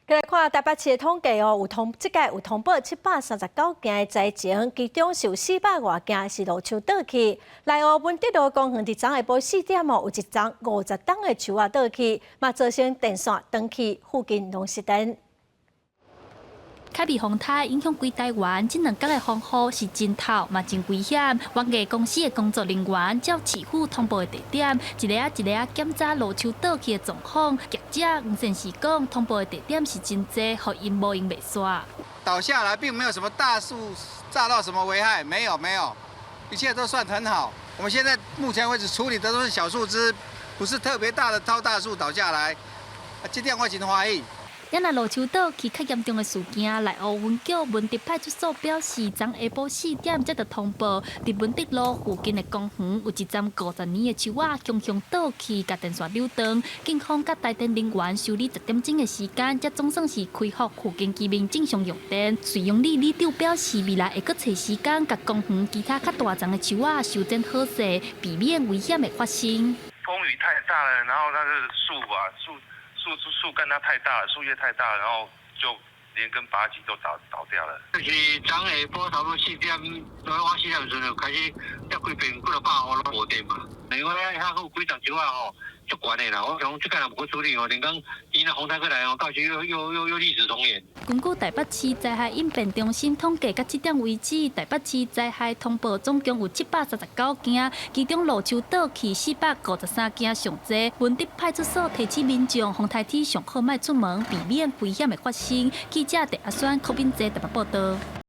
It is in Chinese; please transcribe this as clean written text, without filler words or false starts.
来看台北市的统计哦，这届有通报739件的灾情，其中有400多件是路树倒去。内湖文德路公园伫昨下晡4点哦，有一丛50栋的树啊倒去，嘛造成电线断去，附近拢熄电。凯比风台影响规台湾，这2天的风雨是真透嘛真危险。网业公司的工作人员照市府通报的地点，一个一个检查路树倒去的状况。业者唔先是讲通报的地点是真多，互因无用袂煞。倒下来并没有什么大树炸到什么危害，没有，一切都算很好。我们现在目前为止处理的都是小树枝，不是特别大的超大树倒下来。这点我真欢喜。也若路树倒去较严重的事件，内湖分局文德派出所表示，昨下晡4点才得通报，伫文德路附近的公园有一丛50年的树啊，强行倒去，甲电线扭断。警方甲台电人员修理10点钟的时间，才总算是恢复附近居民正常用电。水用里里长表示，未来会搁找时间，甲公园其他较大丛的树啊修整好势，避免危险的发生。风雨太大了，然后那个树干它太大了，树叶太大了，然后就连根拔起都倒掉了。就是昨下晡差不多4点，我4点时就开始才几边几落百户拢无电嘛。另外遐有几丛树啊吼，足悬的啦。我想这个若无去处理哦，连讲伊若风台过来哦，到时又历史重演。根据台北市灾害应变中心统计，到7点为止，台北市灾害通报总共有739件，其中路树倒去453件上侪。文德派出所提醒民众，风台天上好莫出门，避免危险的发生。记者陈阿轩、柯斌哲台北报道。